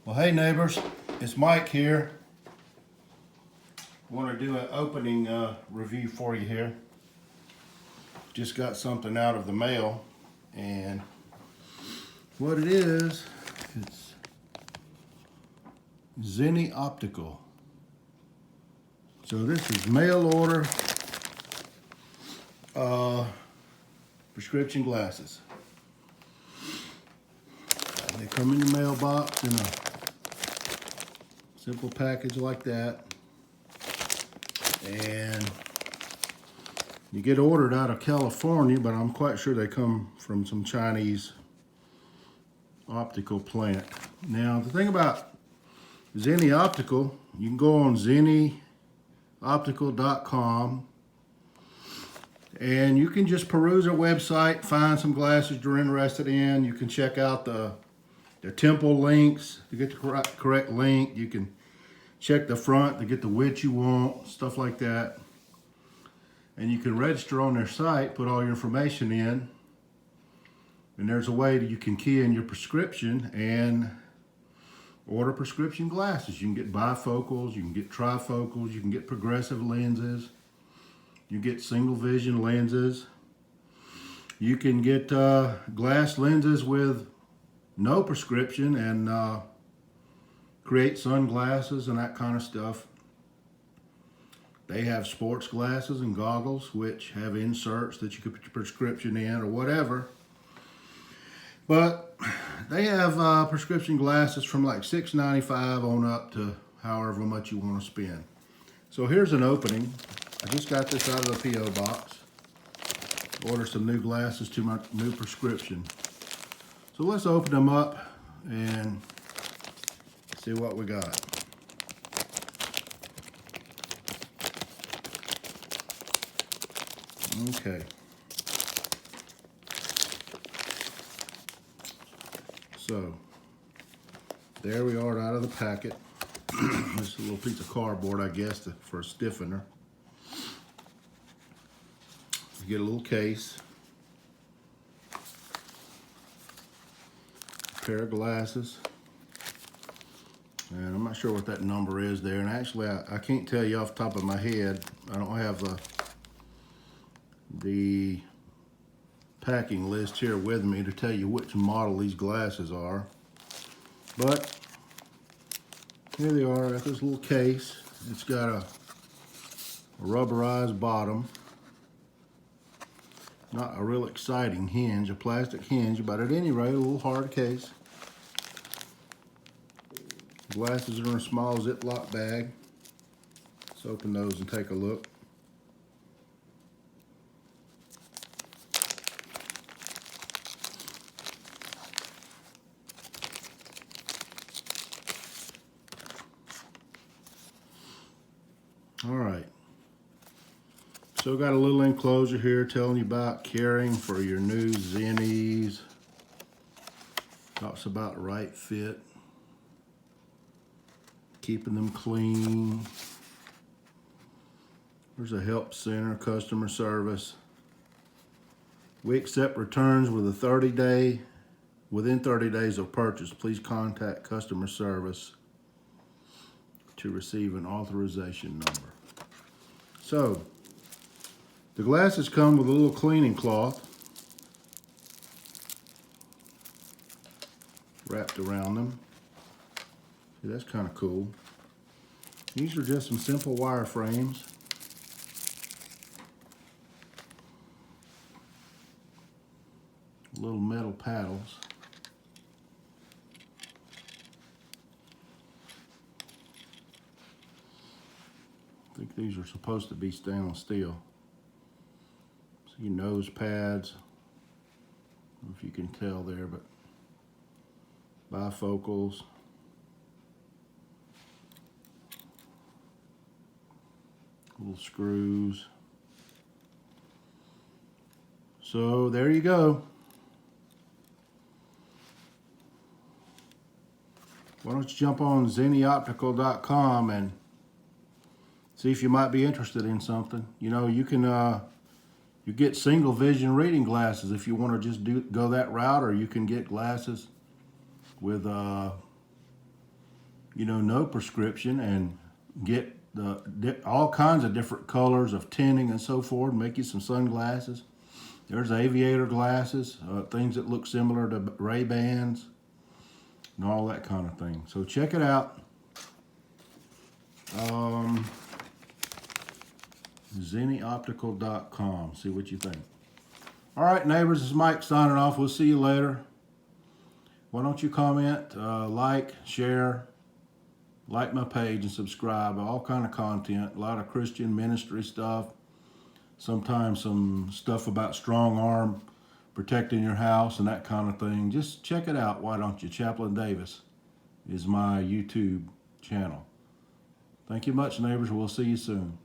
Well, hey neighbors, it's Mike here. I want to do an opening review for you here. Just got something out of the mail, and what it is, it's Zenni Optical. So this is mail order prescription glasses. They come in your mailbox in a simple package like that, and you get ordered out of California, but I'm quite sure they come from some Chinese optical plant. Now the thing about Zenni Optical, you can go on zennioptical.com and you can just peruse their website, find some glasses you're interested in. You can check out the temple links to get the correct link. You can check the front to get the width you want, stuff like that. And you can register on their site, put all your information in, and there's a way that you can key in your prescription and order prescription glasses. You can get bifocals, you can get trifocals, you can get progressive lenses, you get single vision lenses, you can get glass lenses with no prescription and create sunglasses and that kind of stuff. They have sports glasses and goggles which have inserts that you could put your prescription in or whatever. But they have prescription glasses from like $6.95 on up to however much you want to spend. So here's an opening. I just got this out of the P.O. box. Order some new glasses to my new prescription. So let's open them up and see what we got. Okay. So there we are out of the packet. Just a little piece of cardboard, I guess, for a stiffener. You get a little case. Pair of glasses, and I'm not sure what that number is there, and actually I can't tell you off the top of my head. I don't have the packing list here with me to tell you which model these glasses are, but here they are at this little case. It's got a rubberized bottom, not a real exciting hinge, a plastic hinge, but at any rate, a little hard case. Glasses are in a small Ziploc bag. Let's open those and take a look. All right. So got a little enclosure here telling you about caring for your new Zennis. Talks about right fit, keeping them clean. There's a help center, customer service. We accept returns with within 30 days of purchase. Please contact customer service to receive an authorization number. So the glasses come with a little cleaning cloth wrapped around them. See, that's kind of cool. These are just some simple wire frames. Little metal paddles. I think these are supposed to be stainless steel. See nose pads. I don't know if you can tell there, but bifocals. Little screws. So there you go. Why don't you jump on zennioptical.com and see if you might be interested in something. You know, you can you get single vision reading glasses if you want to just go that route, or you can get glasses with no prescription, and get all kinds of different colors of tinting and so forth. Make you some sunglasses. There's aviator glasses, things that look similar to Ray-Bans, and all that kind of thing. So check it out. ZenniOptical.com. See what you think. All right, neighbors, this is Mike signing off. We'll see you later. Why don't you comment, like, share, like my page, and subscribe. All kind of content, a lot of Christian ministry stuff. Sometimes some stuff about strong arm, protecting your house and that kind of thing. Just check it out, why don't you? Chaplain Davis is my YouTube channel. Thank you much, neighbors. We'll see you soon.